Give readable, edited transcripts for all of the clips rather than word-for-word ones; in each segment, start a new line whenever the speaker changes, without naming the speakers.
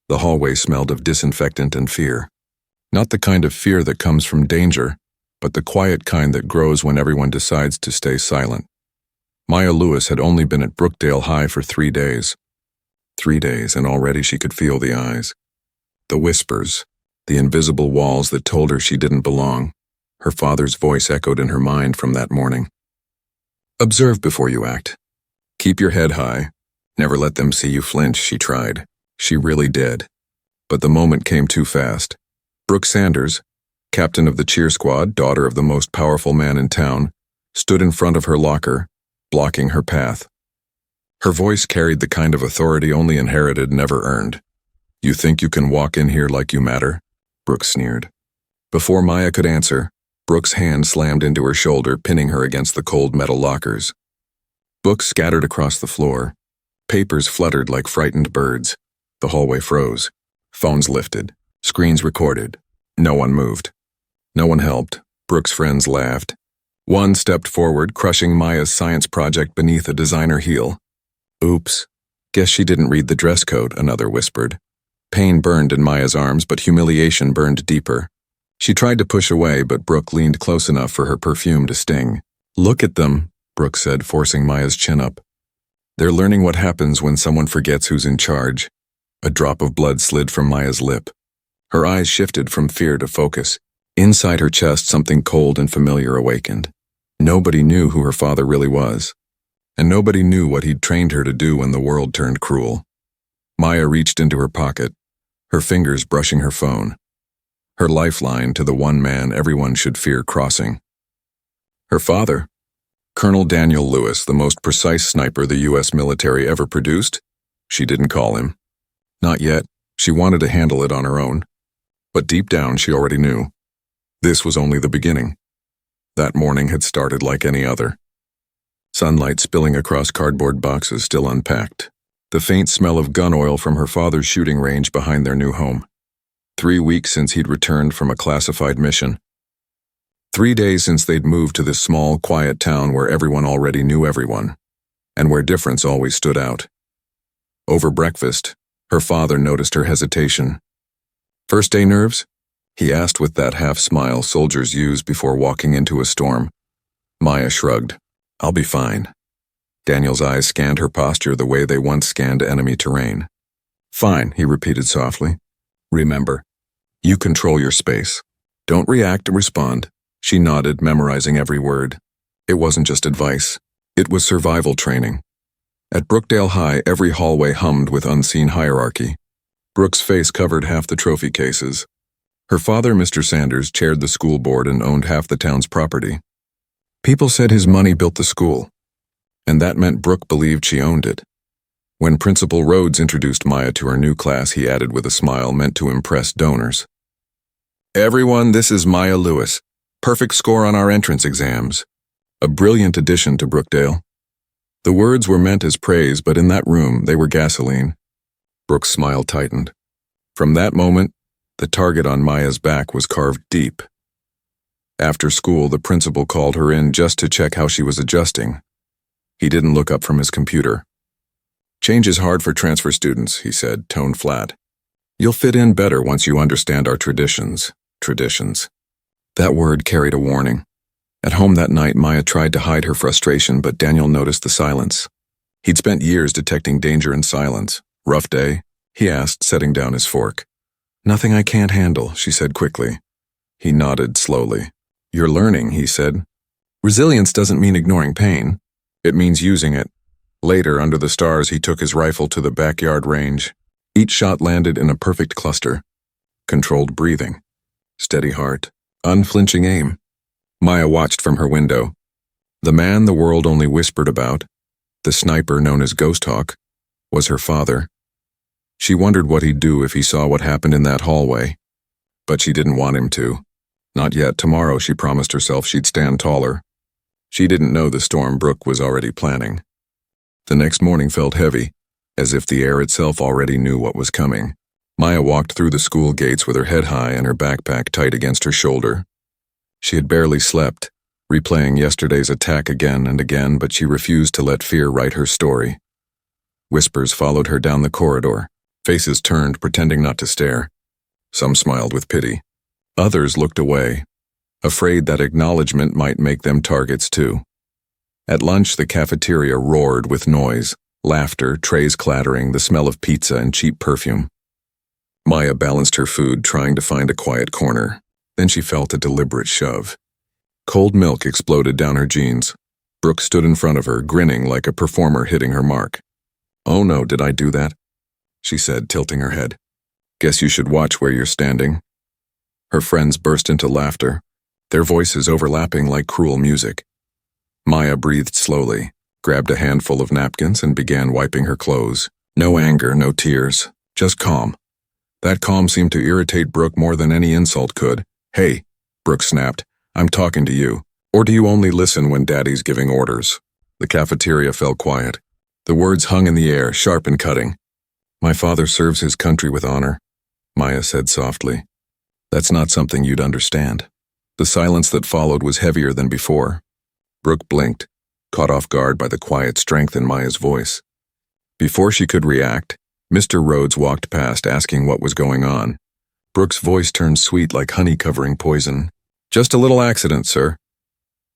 The hallway smelled of disinfectant and fear. Not the kind of fear that comes from danger, but the quiet kind that grows when everyone decides to stay silent. Maya Lewis had only been at Brookdale High for 3 days. 3 days, and already she could feel the eyes. The whispers, the invisible walls that told her she didn't belong. Her father's voice echoed in her mind from that morning. Observe before you act. Keep your head high. Never let them see you flinch, she tried. She really did. But the moment came too fast. Brooke Sanders, captain of the cheer squad, daughter of the most powerful man in town, stood in front of her locker, blocking her path. Her voice carried the kind of authority only inherited, never earned. You think you can walk in here like you matter? Brooke sneered. Before Maya could answer, Brooke's hand slammed into her shoulder, pinning her against the cold metal lockers. Books scattered across the floor. Papers fluttered like frightened birds. The hallway froze. Phones lifted. Screens recorded. No one moved. No one helped. Brooke's friends laughed. One stepped forward, crushing Maya's science project beneath a designer heel. Oops. Guess she didn't read the dress code, another whispered. Pain burned in Maya's arms, but humiliation burned deeper. She tried to push away, but Brooke leaned close enough for her perfume to sting. Look at them, Brooke said, forcing Maya's chin up. They're learning what happens when someone forgets who's in charge. A drop of blood slid from Maya's lip. Her eyes shifted from fear to focus. Inside her chest, something cold and familiar awakened. Nobody knew who her father really was. And nobody knew what he'd trained her to do when the world turned cruel. Maya reached into her pocket, her fingers brushing her phone. Her lifeline to the one man everyone should fear crossing. Her father, Colonel Daniel Lewis, the most precise sniper the U.S. military ever produced. She didn't call him. Not yet. She wanted to handle it on her own. But deep down, she already knew. This was only the beginning. That morning had started like any other. Sunlight spilling across cardboard boxes still unpacked. The faint smell of gun oil from her father's shooting range behind their new home. 3 weeks since he'd returned from a classified mission. 3 days since they'd moved to this small, quiet town where everyone already knew everyone, and where difference always stood out. Over breakfast, her father noticed her hesitation. First day nerves? He asked with that half-smile soldiers use before walking into a storm. Maya shrugged. I'll be fine. Daniel's eyes scanned her posture the way they once scanned enemy terrain. Fine, he repeated softly. Remember, you control your space. Don't react or respond. She nodded, memorizing every word. It wasn't just advice. It was survival training. At Brookdale High, every hallway hummed with unseen hierarchy. Brooke's face covered half the trophy cases. Her father, Mr. Sanders, chaired the school board and owned half the town's property. People said his money built the school, and that meant Brooke believed she owned it. When Principal Rhodes introduced Maya to her new class, he added with a smile meant to impress donors. Everyone, this is Maya Lewis. Perfect score on our entrance exams. A brilliant addition to Brookdale. The words were meant as praise, but in that room, they were gasoline. Brooke's smile tightened. From that moment, the target on Maya's back was carved deep. After school, the principal called her in just to check how she was adjusting. He didn't look up from his computer. Change is hard for transfer students, he said, tone flat. You'll fit in better once you understand our traditions. Traditions. That word carried a warning. At home that night, Maya tried to hide her frustration, but Daniel noticed the silence. He'd spent years detecting danger in silence. Rough day? He asked, setting down his fork. Nothing I can't handle, she said quickly. He nodded slowly. You're learning, he said. Resilience doesn't mean ignoring pain. It means using it. Later, under the stars, he took his rifle to the backyard range. Each shot landed in a perfect cluster. Controlled breathing. Steady heart. Unflinching aim. Maya watched from her window. The man the world only whispered about, the sniper known as Ghost Hawk, was her father. She wondered what he'd do if he saw what happened in that hallway. But she didn't want him to. Not yet. Tomorrow, she promised herself she'd stand taller. She didn't know the storm Brooke was already planning. The next morning felt heavy, as if the air itself already knew what was coming. Maya walked through the school gates with her head high and her backpack tight against her shoulder. She had barely slept, replaying yesterday's attack again and again, but she refused to let fear write her story. Whispers followed her down the corridor. Faces turned, pretending not to stare. Some smiled with pity. Others looked away, afraid that acknowledgement might make them targets too. At lunch, the cafeteria roared with noise, laughter, trays clattering, the smell of pizza and cheap perfume. Maya balanced her food, trying to find a quiet corner. Then she felt a deliberate shove. Cold milk exploded down her jeans. Brooke stood in front of her, grinning like a performer hitting her mark. "Oh no, did I do that?" she said, tilting her head. "Guess you should watch where you're standing." Her friends burst into laughter, their voices overlapping like cruel music. Maya breathed slowly, grabbed a handful of napkins and began wiping her clothes. No anger, no tears, just calm. That calm seemed to irritate Brooke more than any insult could. "Hey," Brooke snapped, "I'm talking to you. Or do you only listen when Daddy's giving orders?" The cafeteria fell quiet. The words hung in the air, sharp and cutting. "My father serves his country with honor," Maya said softly. "That's not something you'd understand." The silence that followed was heavier than before. Brooke blinked, caught off guard by the quiet strength in Maya's voice. Before she could react, Mr. Rhodes walked past, asking what was going on. Brooke's voice turned sweet like honey covering poison. "Just a little accident, sir."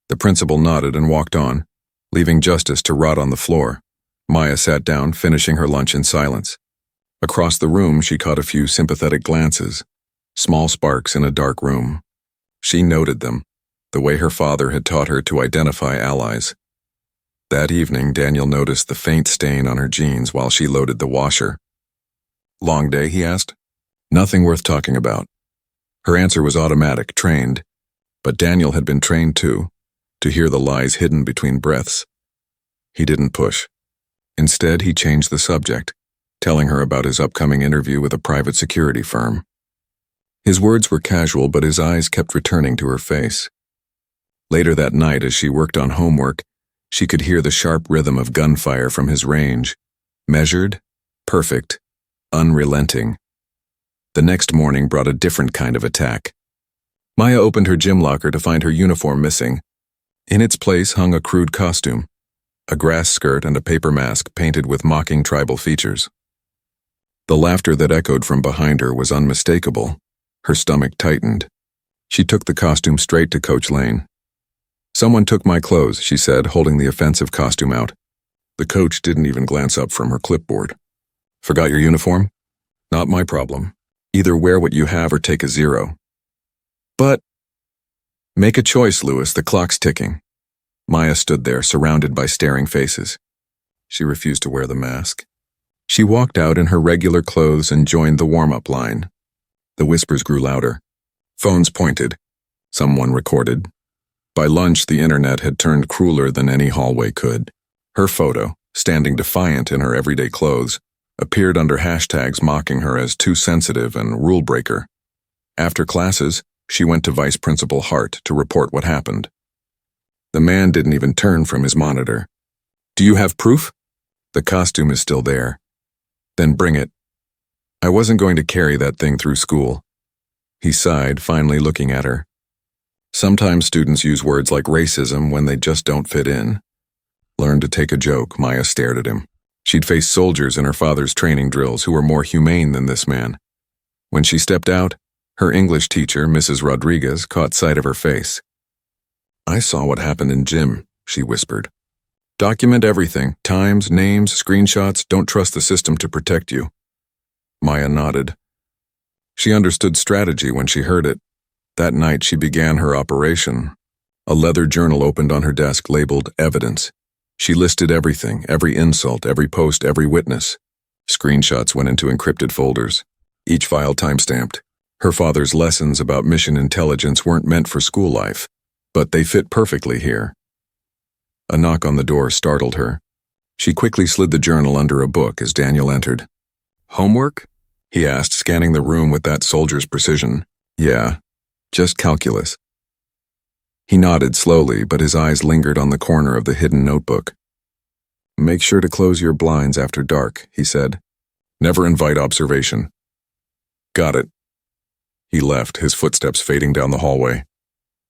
The principal nodded and walked on, leaving Justice to rot on the floor. Maya sat down, finishing her lunch in silence. Across the room, she caught a few sympathetic glances, small sparks in a dark room. She noted them, the way her father had taught her to identify allies. That evening, Daniel noticed the faint stain on her jeans while she loaded the washer. "Long day?" he asked. "Nothing worth talking about." Her answer was automatic, trained. But Daniel had been trained too, to hear the lies hidden between breaths. He didn't push. Instead, he changed the subject, telling her about his upcoming interview with a private security firm. His words were casual, but his eyes kept returning to her face. Later that night, as she worked on homework, she could hear the sharp rhythm of gunfire from his range, measured, perfect, unrelenting. The next morning brought a different kind of attack. Maya opened her gym locker to find her uniform missing. In its place hung a crude costume, a grass skirt and a paper mask painted with mocking tribal features. The laughter that echoed from behind her was unmistakable. Her stomach tightened. She took the costume straight to Coach Lane. "Someone took my clothes," she said, holding the offensive costume out. The coach didn't even glance up from her clipboard. "Forgot your uniform? Not my problem. Either wear what you have or take a 0. "But—" "Make a choice, Lewis, the clock's ticking." Maya stood there, surrounded by staring faces. She refused to wear the mask. She walked out in her regular clothes and joined the warm-up line. The whispers grew louder. Phones pointed. Someone recorded. By lunch, the internet had turned crueler than any hallway could. Her photo, standing defiant in her everyday clothes, appeared under hashtags mocking her as too sensitive and rule breaker. After classes, she went to Vice Principal Hart to report what happened. The man didn't even turn from his monitor. "Do you have proof?" "The costume is still there." "Then bring it." "I wasn't going to carry that thing through school." He sighed, finally looking at her. Sometimes students use words like racism when they just don't fit in. Learn to take a joke, Maya stared at him. She'd faced soldiers in her father's training drills who were more humane than this man. When she stepped out, her English teacher, Mrs. Rodriguez, caught sight of her face. "I saw what happened in gym," she whispered. "Document everything, times, names, screenshots. Don't trust the system to protect you." Maya nodded. She understood strategy when she heard it. That night she began her operation. A leather journal opened on her desk labeled Evidence. She listed everything, every insult, every post, every witness. Screenshots went into encrypted folders, each file timestamped. Her father's lessons about mission intelligence weren't meant for school life, but they fit perfectly here. A knock on the door startled her. She quickly slid the journal under a book as Daniel entered. "Homework?" he asked, scanning the room with that soldier's precision. "Yeah, just calculus." He nodded slowly, but his eyes lingered on the corner of the hidden notebook. "Make sure to close your blinds after dark," he said. "Never invite observation." "Got it." He left, his footsteps fading down the hallway.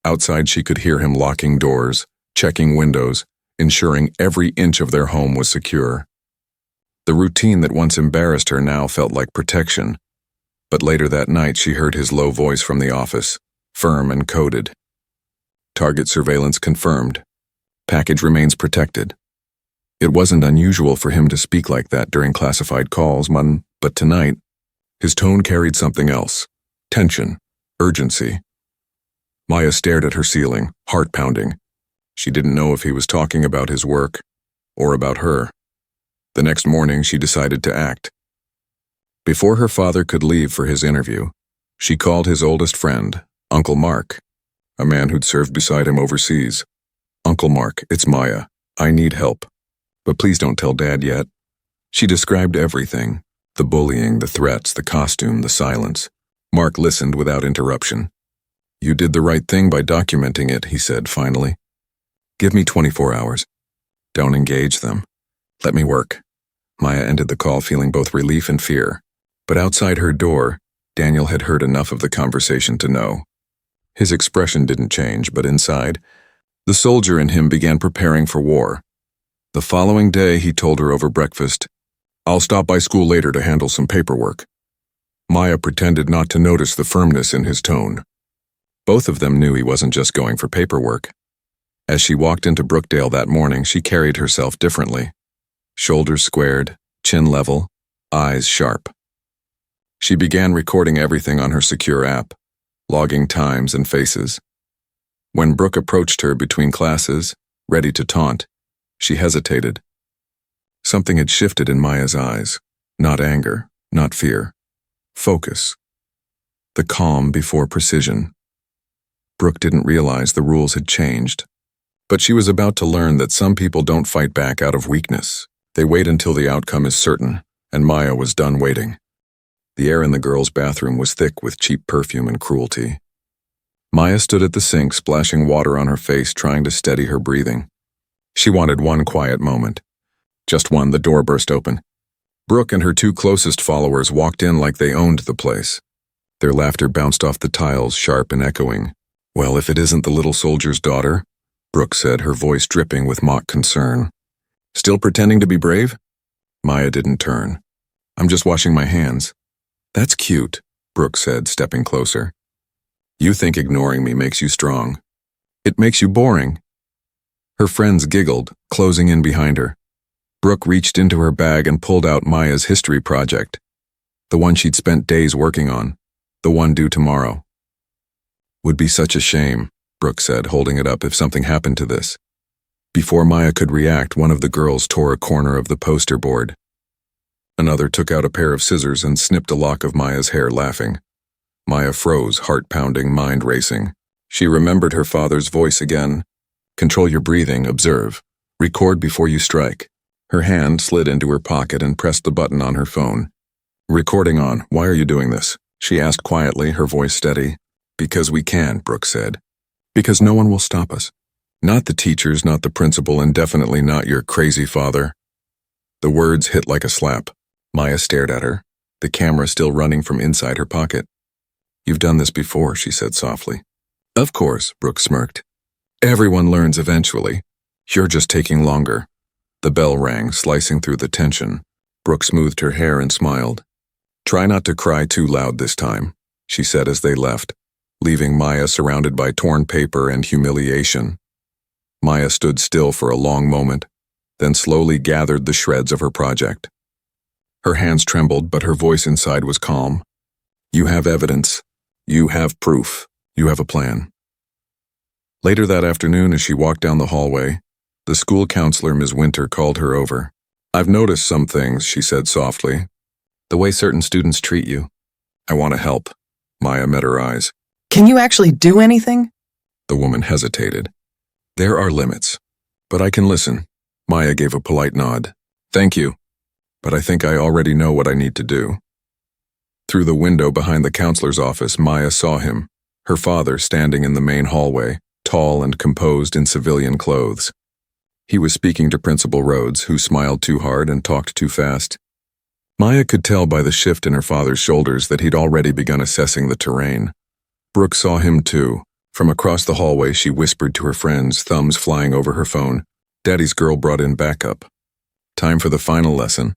Outside, she could hear him locking doors, checking windows, ensuring every inch of their home was secure. The routine that once embarrassed her now felt like protection. But later that night she heard his low voice from the office, firm and coded. Target surveillance confirmed. Package remains protected. It wasn't unusual for him to speak like that during classified calls, but tonight, his tone carried something else. Tension, urgency. Maya stared at her ceiling, heart pounding. She didn't know if he was talking about his work or about her. The next morning, she decided to act. Before her father could leave for his interview, she called his oldest friend, Uncle Mark, a man who'd served beside him overseas. "Uncle Mark, it's Maya. I need help. But please don't tell Dad yet." She described everything, the bullying, the threats, the costume, the silence. Mark listened without interruption. "You did the right thing by documenting it," he said finally. "Give me 24 hours. Don't engage them. Let me work." Maya ended the call feeling both relief and fear. But outside her door, Daniel had heard enough of the conversation to know. His expression didn't change, but inside, the soldier in him began preparing for war. The following day, he told her over breakfast, "I'll stop by school later to handle some paperwork." Maya pretended not to notice the firmness in his tone. Both of them knew he wasn't just going for paperwork. As she walked into Brookdale that morning, she carried herself differently. Shoulders squared, chin level, eyes sharp. She began recording everything on her secure app, logging times and faces. When Brooke approached her between classes, ready to taunt, she hesitated. Something had shifted in Maya's eyes. Not anger, not fear. Focus. The calm before precision. Brooke didn't realize the rules had changed. But she was about to learn that some people don't fight back out of weakness. They wait until the outcome is certain, and Maya was done waiting. The air in the girls' bathroom was thick with cheap perfume and cruelty. Maya stood at the sink, splashing water on her face, trying to steady her breathing. She wanted one quiet moment. Just one. The door burst open. Brooke and her two closest followers walked in like they owned the place. Their laughter bounced off the tiles, sharp and echoing. "Well, if it isn't the little soldier's daughter," Brooke said, her voice dripping with mock concern. "Still pretending to be brave?" Maya didn't turn. "I'm just washing my hands." "That's cute," Brooke said, stepping closer. "You think ignoring me makes you strong. It makes you boring." Her friends giggled, closing in behind her. Brooke reached into her bag and pulled out Maya's history project, the one she'd spent days working on, the one due tomorrow. "Would be such a shame," Brooke said, holding it up, "if something happened to this." Before Maya could react, one of the girls tore a corner of the poster board. Another took out a pair of scissors and snipped a lock of Maya's hair, laughing. Maya froze, heart pounding, mind racing. She remembered her father's voice again. "Control your breathing, observe. Record before you strike." Her hand slid into her pocket and pressed the button on her phone. "Recording on. Why are you doing this?" she asked quietly, her voice steady. "Because we can," Brooke said. "Because no one will stop us. Not the teachers, not the principal, and definitely not your crazy father." The words hit like a slap. Maya stared at her, the camera still running from inside her pocket. "You've done this before," she said softly. "Of course," Brooke smirked. "Everyone learns eventually. You're just taking longer." The bell rang, slicing through the tension. Brooke smoothed her hair and smiled. "Try not to cry too loud this time," she said as they left, leaving Maya surrounded by torn paper and humiliation. Maya stood still for a long moment, then slowly gathered the shreds of her project. Her hands trembled, but her voice inside was calm. "You have evidence. You have proof. You have a plan." Later that afternoon, as she walked down the hallway, the school counselor, Ms. Winter, called her over. "I've noticed some things," she said softly. "The way certain students treat you. I want to help." Maya met her eyes.
"Can you actually do anything?"
The woman hesitated. "There are limits, but I can listen." Maya gave a polite nod. "Thank you, but I think I already know what I need to do." Through the window behind the counselor's office, Maya saw him, her father, standing in the main hallway, tall and composed in civilian clothes. He was speaking to Principal Rhodes, who smiled too hard and talked too fast. Maya could tell by the shift in her father's shoulders that he'd already begun assessing the terrain. Brooke saw him too. From across the hallway, she whispered to her friends, thumbs flying over her phone. Daddy's girl brought in backup. Time for the final lesson.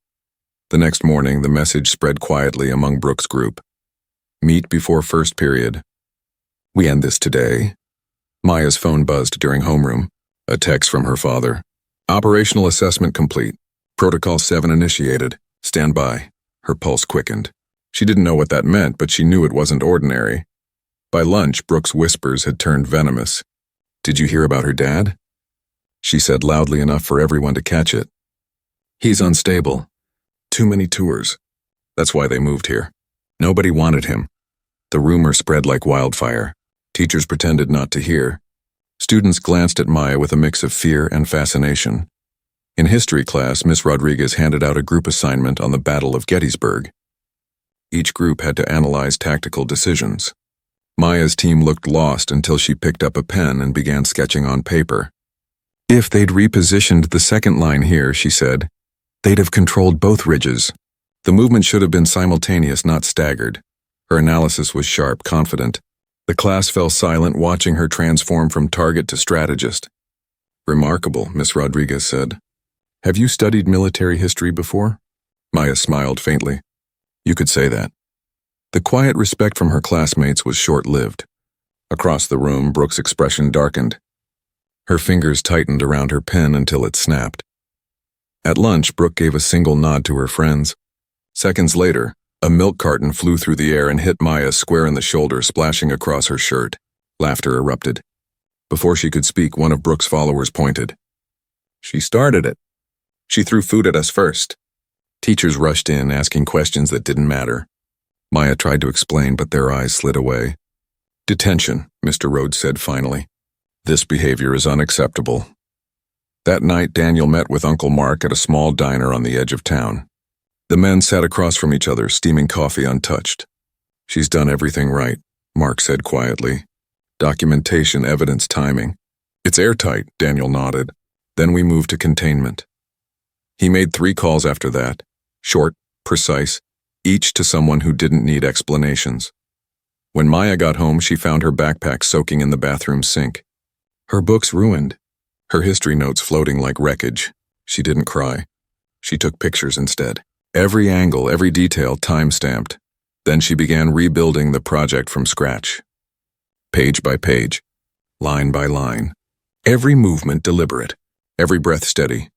The next morning, the message spread quietly among Brooke's group. Meet before first period. We end this today. Maya's phone buzzed during homeroom. A text from her father. Operational assessment complete. Protocol 7 initiated. Stand by. Her pulse quickened. She didn't know what that meant, but she knew it wasn't ordinary. By lunch, Brooke's whispers had turned venomous. Did you hear about her dad? She said loudly enough for everyone to catch it. He's unstable. Too many tours. That's why they moved here. Nobody wanted him. The rumor spread like wildfire. Teachers pretended not to hear. Students glanced at Maya with a mix of fear and fascination. In history class, Miss Rodriguez handed out a group assignment on the Battle of Gettysburg. Each group had to analyze tactical decisions. Maya's team looked lost until she picked up a pen and began sketching on paper. If they'd repositioned the second line here, she said, they'd have controlled both ridges. The movement should have been simultaneous, not staggered. Her analysis was sharp, confident. The class fell silent, watching her transform from target to strategist. Remarkable, Miss Rodriguez said. Have you studied military history before? Maya smiled faintly. You could say that. The quiet respect from her classmates was short-lived. Across the room, Brooke's expression darkened. Her fingers tightened around her pen until it snapped. At lunch, Brooke gave a single nod to her friends. Seconds later, a milk carton flew through the air and hit Maya square in the shoulder, splashing across her shirt. Laughter erupted. Before she could speak, one of Brooke's followers pointed. She started it. She threw food at us first. Teachers rushed in, asking questions that didn't matter. Maya tried to explain, but their eyes slid away. Detention, Mr. Rhodes said finally. This behavior is unacceptable. That night, Daniel met with Uncle Mark at a small diner on the edge of town. The men sat across from each other, steaming coffee untouched. She's done everything right, Mark said quietly. Documentation, evidence, timing. It's airtight, Daniel nodded. Then we moved to containment. He made 3 calls after that, short, precise, each to someone who didn't need explanations. When Maya got home, she found her backpack soaking in the bathroom sink. Her books ruined, her history notes floating like wreckage. She didn't cry. She took pictures instead. Every angle, every detail time-stamped. Then she began rebuilding the project from scratch. Page by page, line by line. Every movement deliberate, every breath steady.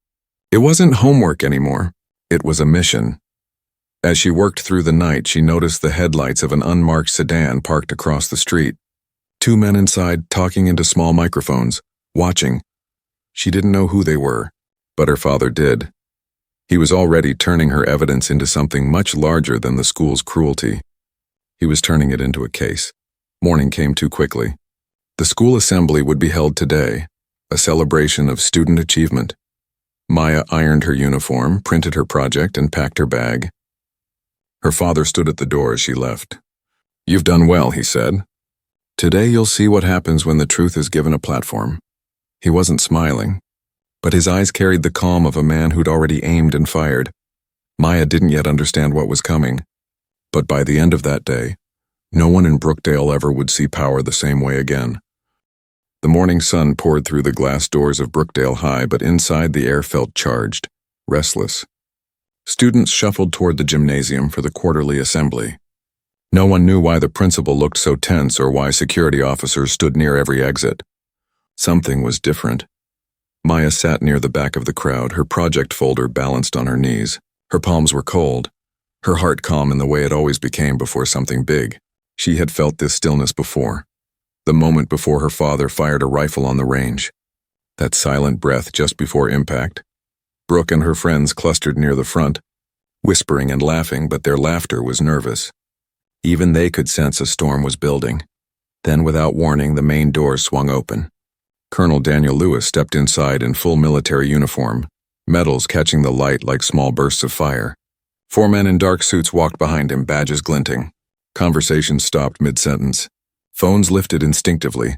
It wasn't homework anymore. It was a mission. As she worked through the night, she noticed the headlights of an unmarked sedan parked across the street. 2 men inside talking into small microphones, watching. She didn't know who they were, but her father did. He was already turning her evidence into something much larger than the school's cruelty. He was turning it into a case. Morning came too quickly. The school assembly would be held today, a celebration of student achievement. Maya ironed her uniform, printed her project, and packed her bag. Her father stood at the door as she left. You've done well, he said. Today you'll see what happens when the truth is given a platform. He wasn't smiling, but his eyes carried the calm of a man who'd already aimed and fired. Maya didn't yet understand what was coming, but by the end of that day, no one in Brookdale ever would see power the same way again. The morning sun poured through the glass doors of Brookdale High, but inside the air felt charged, restless. Students shuffled toward the gymnasium for the quarterly assembly. No one knew why the principal looked so tense or why security officers stood near every exit. Something was different. Maya sat near the back of the crowd, her project folder balanced on her knees. Her palms were cold, her heart calm in the way it always became before something big. She had felt this stillness before, the moment before her father fired a rifle on the range. That silent breath just before impact. Brooke and her friends clustered near the front, whispering and laughing, but their laughter was nervous. Even they could sense a storm was building. Then, without warning, the main door swung open. Colonel Daniel Lewis stepped inside in full military uniform, medals catching the light like small bursts of fire. 4 men in dark suits walked behind him, badges glinting. Conversation stopped mid-sentence. Phones lifted instinctively.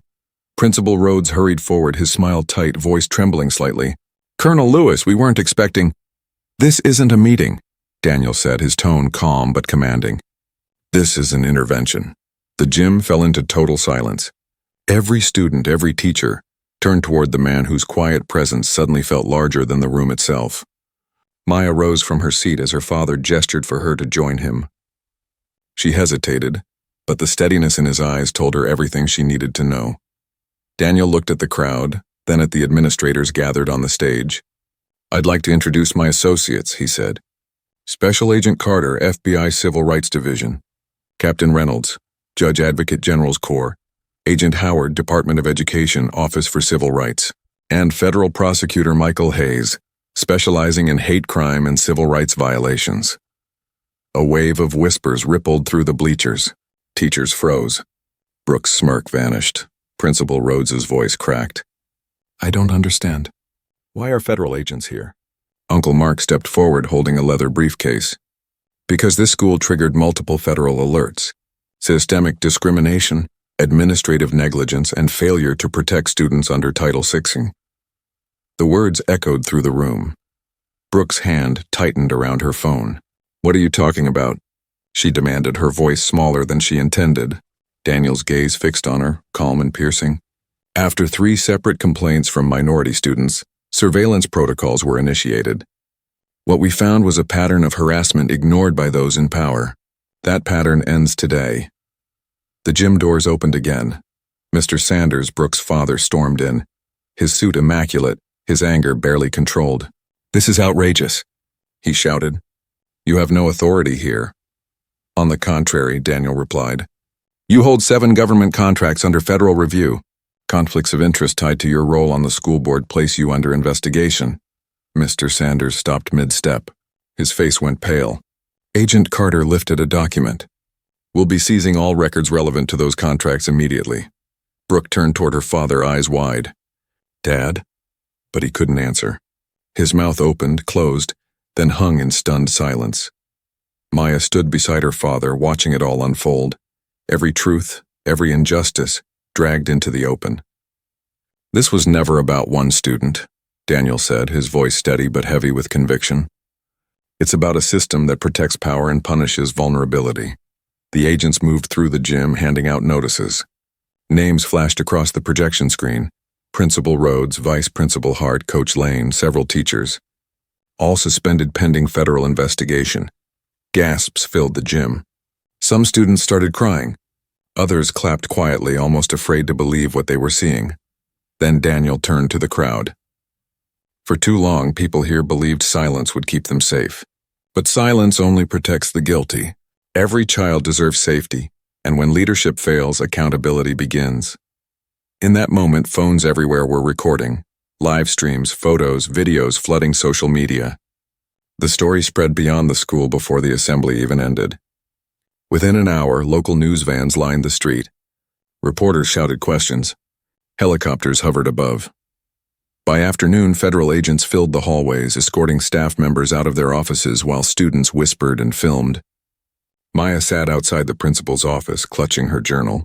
Principal Rhodes hurried forward, his smile tight, voice trembling slightly. Colonel Lewis, we weren't expecting. This isn't a meeting, Daniel said, his tone calm but commanding. This is an intervention. The gym fell into total silence. Every student, every teacher, turned toward the man whose quiet presence suddenly felt larger than the room itself. Maya rose from her seat as her father gestured for her to join him. She hesitated, but the steadiness in his eyes told her everything she needed to know. Daniel looked at the crowd, then at the administrators gathered on the stage. "I'd like to introduce my associates," he said. "Special Agent Carter, FBI Civil Rights Division. Captain Reynolds, Judge Advocate General's Corps. Agent Howard, Department of Education, Office for Civil Rights. And Federal Prosecutor Michael Hayes, specializing in hate crime and civil rights violations." A wave of whispers rippled through the bleachers. Teachers froze. Brooks' smirk vanished. Principal Rhodes's voice cracked. "I don't understand. Why are federal agents here?" Uncle Mark stepped forward holding a leather briefcase. "Because this school triggered multiple federal alerts. Systemic discrimination, administrative negligence, and failure to protect students under Title VI. The words echoed through the room. Brooks' hand tightened around her phone. "What are you talking about?" she demanded, her voice smaller than she intended. Daniel's gaze fixed on her, calm and piercing. "After 3 separate complaints from minority students, surveillance protocols were initiated. What we found was a pattern of harassment ignored by those in power. That pattern ends today." The gym doors opened again. Mr. Sanders, Brooks' father, stormed in, his suit immaculate, his anger barely controlled. "This is outrageous," he shouted. "You have no authority here." "On the contrary," Daniel replied. "You hold 7 government contracts under federal review. Conflicts of interest tied to your role on the school board place you under investigation." Mr. Sanders stopped mid-step. His face went pale. Agent Carter lifted a document. "We'll be seizing all records relevant to those contracts immediately." Brooke turned toward her father, eyes wide. "Dad?" But he couldn't answer. His mouth opened, closed, then hung in stunned silence. Maya stood beside her father, watching it all unfold. Every truth, every injustice, dragged into the open. "This was never about one student," Daniel said, his voice steady but heavy with conviction. "It's about a system that protects power and punishes vulnerability." The agents moved through the gym, handing out notices. Names flashed across the projection screen. Principal Rhodes, Vice Principal Hart, Coach Lane, several teachers. All suspended pending federal investigation. Gasps filled the gym. Some students started crying. Others clapped quietly, almost afraid to believe what they were seeing. Then Daniel turned to the crowd. "For too long, people here believed silence would keep them safe. But silence only protects the guilty. Every child deserves safety, and when leadership fails, accountability begins." In that moment, phones everywhere were recording. Live streams, photos, videos flooding social media. The story spread beyond the school before the assembly even ended. Within an hour, local news vans lined the street. Reporters shouted questions. Helicopters hovered above. By afternoon, federal agents filled the hallways, escorting staff members out of their offices while students whispered and filmed. Maya sat outside the principal's office, clutching her journal.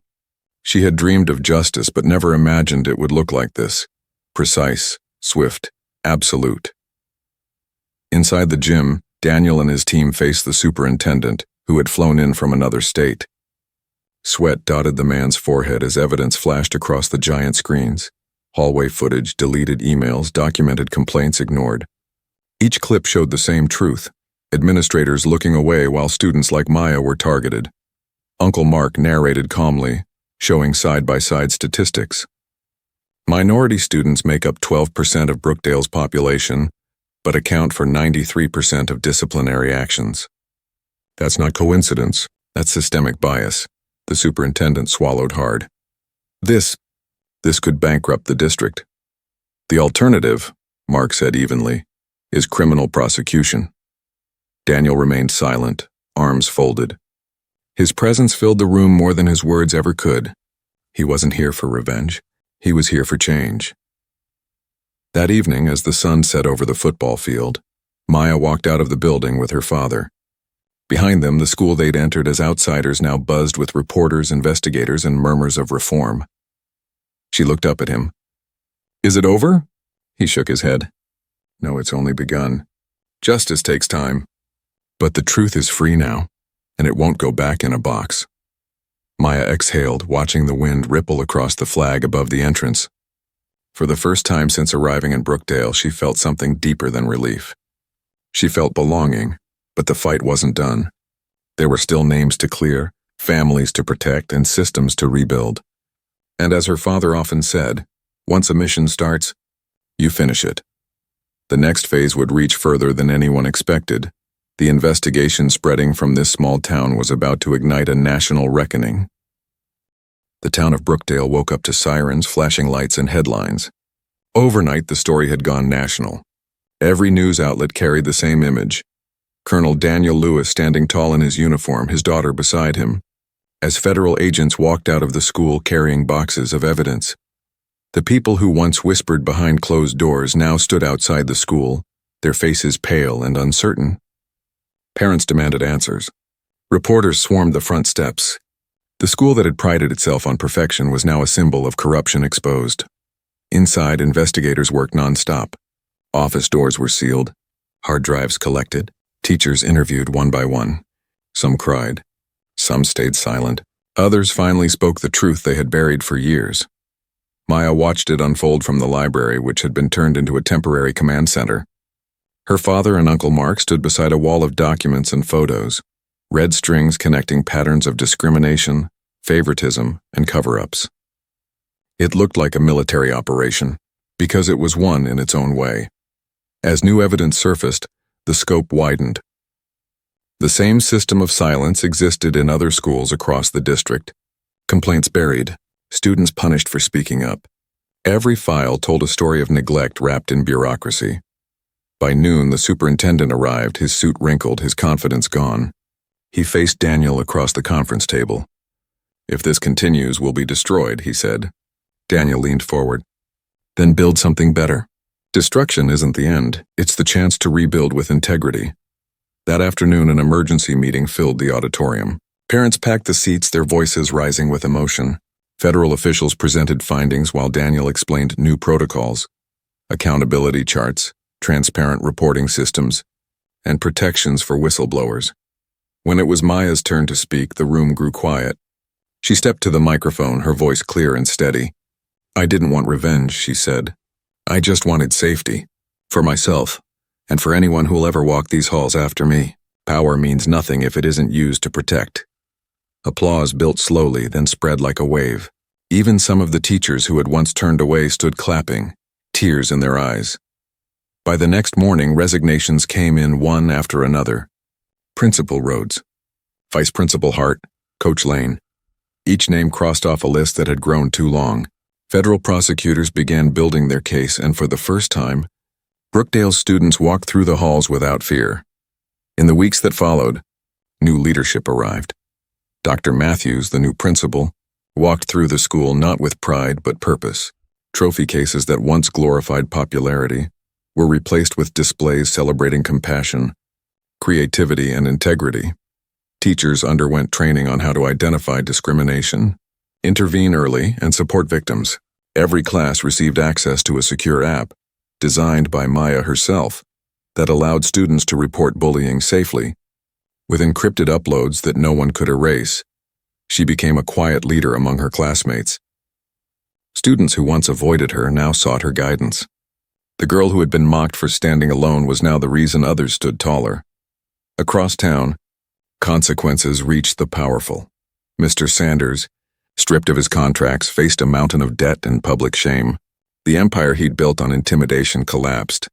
She had dreamed of justice but never imagined it would look like this. Precise, swift, absolute. Inside the gym, Daniel and his team faced the superintendent, who had flown in from another state. Sweat dotted the man's forehead as evidence flashed across the giant screens. Hallway footage, deleted emails, documented complaints ignored. Each clip showed the same truth. Administrators looking away while students like Maya were targeted. Uncle Mark narrated calmly, showing side-by-side statistics. Minority students make up 12% of Brookdale's population, but account for 93% of disciplinary actions. That's not coincidence, that's systemic bias. The superintendent swallowed hard. This could bankrupt the district. The alternative, Mark said evenly, is criminal prosecution. Daniel remained silent, arms folded. His presence filled the room more than his words ever could. He wasn't here for revenge. He was here for change. That evening, as the sun set over the football field, Maya walked out of the building with her father. Behind them, the school they'd entered as outsiders now buzzed with reporters, investigators, and murmurs of reform. She looked up at him. "Is it over?" He shook his head. "No, it's only begun. Justice takes time. But the truth is free now, and it won't go back in a box." Maya exhaled, watching the wind ripple across the flag above the entrance. For the first time since arriving in Brookdale, she felt something deeper than relief. She felt belonging, but the fight wasn't done. There were still names to clear, families to protect, and systems to rebuild. And as her father often said, once a mission starts, you finish it. The next phase would reach further than anyone expected. The investigation spreading from this small town was about to ignite a national reckoning. The town of Brookdale woke up to sirens, flashing lights, and headlines. Overnight, the story had gone national. Every news outlet carried the same image. Colonel Daniel Lewis standing tall in his uniform, his daughter beside him, as federal agents walked out of the school carrying boxes of evidence. The people who once whispered behind closed doors now stood outside the school, their faces pale and uncertain. Parents demanded answers. Reporters swarmed the front steps. The school that had prided itself on perfection was now a symbol of corruption exposed. Inside, investigators worked nonstop. Office doors were sealed, hard drives collected, teachers interviewed one by one. Some cried. Some stayed silent. Others finally spoke the truth they had buried for years. Maya watched it unfold from the library, which had been turned into a temporary command center. Her father and Uncle Mark stood beside a wall of documents and photos, red strings connecting patterns of discrimination, favoritism, and cover-ups. It looked like a military operation, because it was one in its own way. As new evidence surfaced, the scope widened. The same system of silence existed in other schools across the district. Complaints buried, students punished for speaking up. Every file told a story of neglect wrapped in bureaucracy. By noon, the superintendent arrived, his suit wrinkled, his confidence gone. He faced Daniel across the conference table. "If this continues, we'll be destroyed," he said. Daniel leaned forward. "Then build something better. Destruction isn't the end, it's the chance to rebuild with integrity." That afternoon, an emergency meeting filled the auditorium. Parents packed the seats, their voices rising with emotion. Federal officials presented findings while Daniel explained new protocols, accountability charts, transparent reporting systems, and protections for whistleblowers. When it was Maya's turn to speak, the room grew quiet. She stepped to the microphone, her voice clear and steady. "I didn't want revenge," she said. "I just wanted safety. For myself, and for anyone who'll ever walk these halls after me. Power means nothing if it isn't used to protect." Applause built slowly, then spread like a wave. Even some of the teachers who had once turned away stood clapping, tears in their eyes. By the next morning, resignations came in one after another. Principal Rhodes, Vice Principal Hart, Coach Lane. Each name crossed off a list that had grown too long. Federal prosecutors began building their case, and for the first time, Brookdale's students walked through the halls without fear. In the weeks that followed, new leadership arrived. Dr. Matthews, the new principal, walked through the school not with pride but purpose. Trophy cases that once glorified popularity were replaced with displays celebrating compassion, creativity, and integrity. Teachers underwent training on how to identify discrimination, intervene early, and support victims. Every class received access to a secure app, designed by Maya herself, that allowed students to report bullying safely. With encrypted uploads that no one could erase, she became a quiet leader among her classmates. Students who once avoided her now sought her guidance. The girl who had been mocked for standing alone was now the reason others stood taller. Across town, consequences reached the powerful. Mr. Sanders, stripped of his contracts, faced a mountain of debt and public shame. The empire he'd built on intimidation collapsed.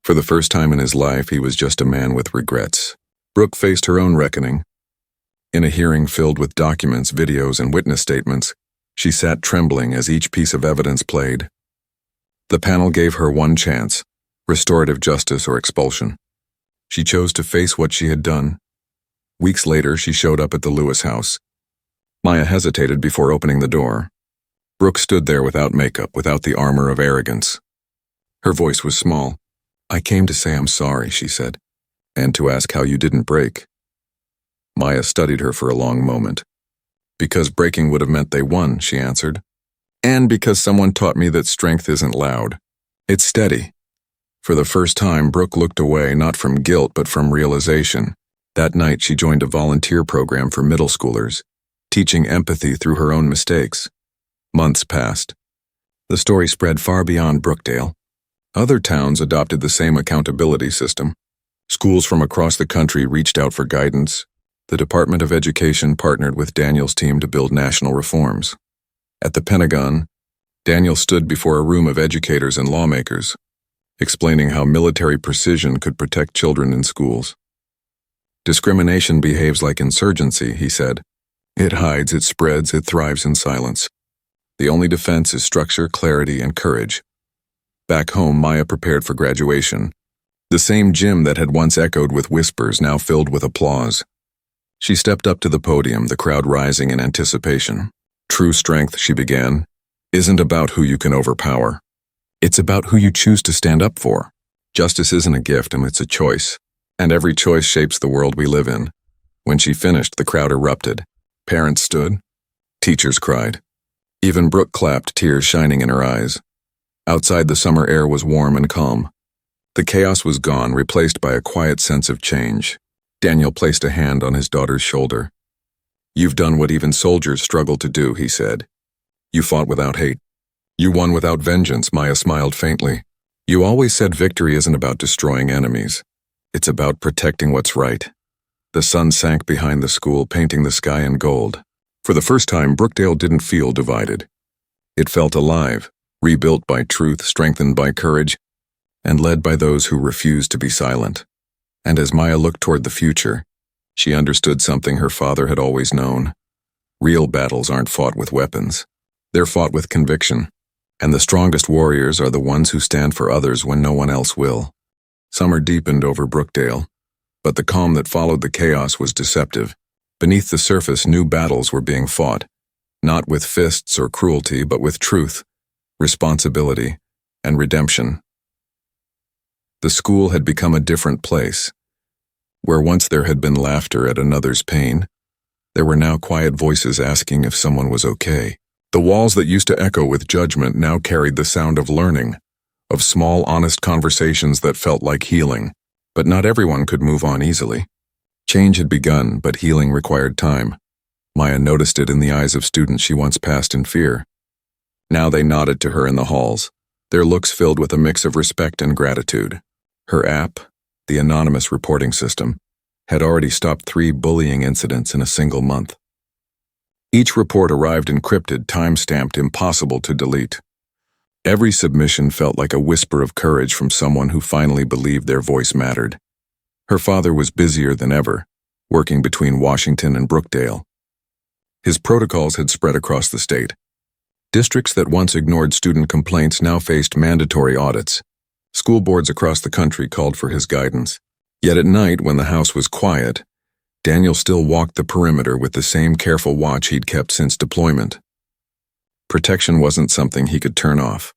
For the first time in his life, he was just a man with regrets. Brooke faced her own reckoning. In a hearing filled with documents, videos, and witness statements, she sat trembling as each piece of evidence played. The panel gave her one chance: restorative justice or expulsion. She chose to face what she had done. Weeks later, she showed up at the Lewis house. Maya hesitated before opening the door. Brooke stood there without makeup, without the armor of arrogance. Her voice was small. "I came to say I'm sorry," she said, "and to ask how you didn't break." Maya studied her for a long moment. "Because breaking would have meant they won," she answered. "And because someone taught me that strength isn't loud. It's steady." For the first time, Brooke looked away, not from guilt but from realization. That night, she joined a volunteer program for middle schoolers, teaching empathy through her own mistakes. Months passed. The story spread far beyond Brookdale. Other towns adopted the same accountability system. Schools from across the country reached out for guidance. The Department of Education partnered with Daniel's team to build national reforms. At the Pentagon, Daniel stood before a room of educators and lawmakers, explaining how military precision could protect children in schools. Discrimination behaves like insurgency, he said. It hides, it spreads, it thrives in silence. The only defense is structure, clarity, and courage. Back home, Maya prepared for graduation. The same gym that had once echoed with whispers now filled with applause. She stepped up to the podium, the crowd rising in anticipation. True strength, she began, isn't about who you can overpower. It's about who you choose to stand up for. Justice isn't a gift, and it's a choice. And every choice shapes the world we live in. When she finished, the crowd erupted. Parents stood. Teachers cried. Even Brooke clapped, tears shining in her eyes. Outside, the summer air was warm and calm. The chaos was gone, replaced by a quiet sense of change. Daniel placed a hand on his daughter's shoulder. You've done what even soldiers struggle to do, he said. You fought without hate. You won without vengeance, Maya smiled faintly. You always said victory isn't about destroying enemies. It's about protecting what's right. The sun sank behind the school, painting the sky in gold. For the first time, Brookdale didn't feel divided. It felt alive, rebuilt by truth, strengthened by courage, and led by those who refused to be silent. And as Maya looked toward the future, she understood something her father had always known. Real battles aren't fought with weapons. They're fought with conviction. And the strongest warriors are the ones who stand for others when no one else will. Summer deepened over Brookdale, but the calm that followed the chaos was deceptive. Beneath the surface, new battles were being fought, not with fists or cruelty, but with truth, responsibility, and redemption. The school had become a different place. Where once there had been laughter at another's pain, there were now quiet voices asking if someone was okay. The walls that used to echo with judgment now carried the sound of learning, of small, honest conversations that felt like healing. But not everyone could move on easily. Change had begun, but healing required time. Maya noticed it in the eyes of students she once passed in fear. Now they nodded to her in the halls, their looks filled with a mix of respect and gratitude. Her app, the anonymous reporting system, had already stopped 3 bullying incidents in a single month. Each report arrived encrypted, time-stamped, impossible to delete. Every submission felt like a whisper of courage from someone who finally believed their voice mattered. Her father was busier than ever, working between Washington and Brookdale. His protocols had spread across the state. Districts that once ignored student complaints now faced mandatory audits. School boards across the country called for his guidance. Yet at night, when the house was quiet, Daniel still walked the perimeter with the same careful watch he'd kept since deployment. Protection wasn't something he could turn off.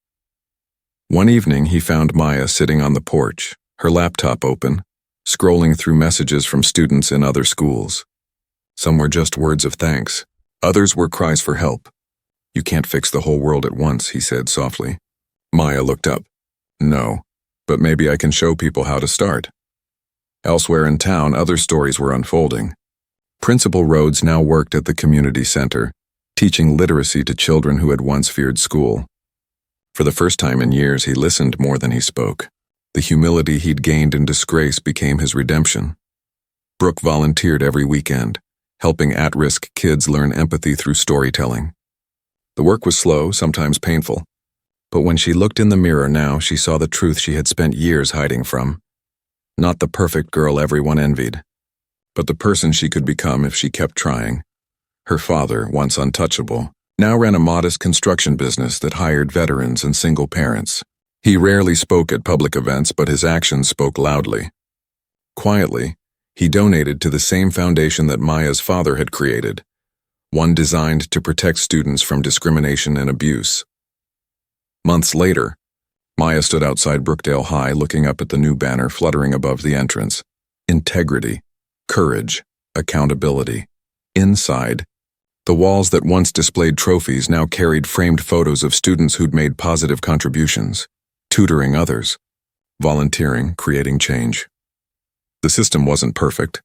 One evening, he found Maya sitting on the porch, her laptop open, scrolling through messages from students in other schools. Some were just words of thanks. Others were cries for help. You can't fix the whole world at once, he said softly. Maya looked up. No, but maybe I can show people how to start. Elsewhere in town, other stories were unfolding. Principal Rhodes now worked at the community center, teaching literacy to children who had once feared school. For the first time in years, he listened more than he spoke. The humility he'd gained in disgrace became his redemption. Brooke volunteered every weekend, helping at-risk kids learn empathy through storytelling. The work was slow, sometimes painful. But when she looked in the mirror now, she saw the truth she had spent years hiding from. Not the perfect girl everyone envied, but the person she could become if she kept trying. Her father, once untouchable, now ran a modest construction business that hired veterans and single parents. He rarely spoke at public events, but his actions spoke loudly. Quietly, he donated to the same foundation that Maya's father had created, one designed to protect students from discrimination and abuse. Months later, Maya stood outside Brookdale High looking up at the new banner fluttering above the entrance. Integrity, courage, accountability. Inside, the walls that once displayed trophies now carried framed photos of students who'd made positive contributions, tutoring others, volunteering, creating change. The system wasn't perfect,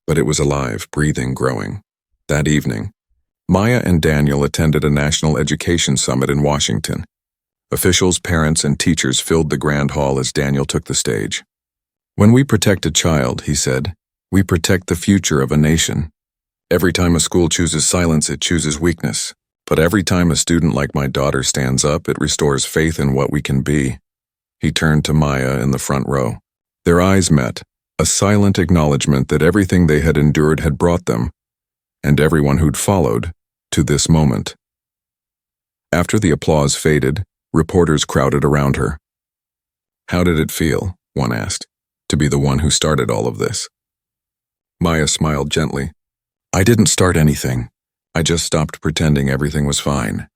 but it was alive, breathing, growing. That evening, Maya and Daniel attended a national education summit in Washington. Officials, parents, and teachers filled the grand hall as Daniel took the stage. When we protect a child, he said, we protect the future of a nation. Every time a school chooses silence, it chooses weakness. But every time a student like my daughter stands up, it restores faith in what we can be. He turned to Maya in the front row. Their eyes met, a silent acknowledgement that everything they had endured had brought them, and everyone who'd followed, to this moment. After the applause faded, reporters crowded around her. How did it feel, one asked, to be the one who started all of this? Maya smiled gently. I didn't start anything. I just stopped pretending everything was fine.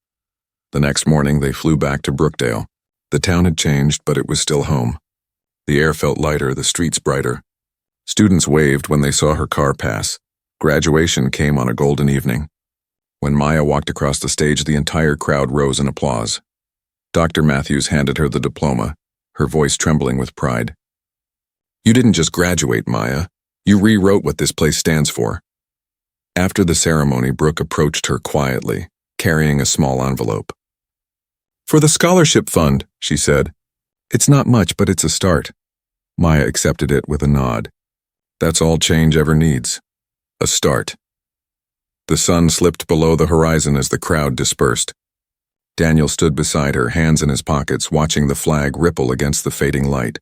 The next morning, they flew back to Brookdale. The town had changed, but it was still home. The air felt lighter, the streets brighter. Students waved when they saw her car pass. Graduation came on a golden evening. When Maya walked across the stage, the entire crowd rose in applause. Dr. Matthews handed her the diploma, her voice trembling with pride. You didn't just graduate, Maya. You rewrote what this place stands for. After the ceremony, Brooke approached her quietly, carrying a small envelope. For the scholarship fund, she said. It's not much, but it's a start. Maya accepted it with a nod. That's all change ever needs. A start. The sun slipped below the horizon as the crowd dispersed. Daniel stood beside her, hands in his pockets, watching the flag ripple against the fading light.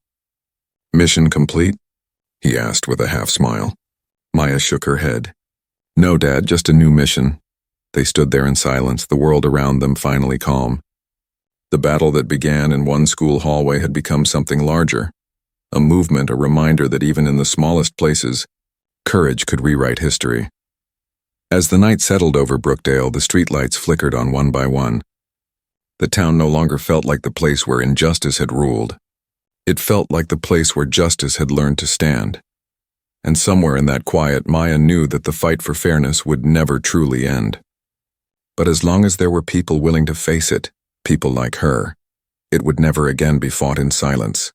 Mission complete? He asked with a half-smile. Maya shook her head. No, Dad, just a new mission. They stood there in silence, the world around them finally calm. The battle that began in one school hallway had become something larger. A movement, a reminder that even in the smallest places, courage could rewrite history. As the night settled over Brookdale, the streetlights flickered on one by one. The town no longer felt like the place where injustice had ruled. It felt like the place where justice had learned to stand. And somewhere in that quiet, Maya knew that the fight for fairness would never truly end. But as long as there were people willing to face it, people like her, it would never again be fought in silence.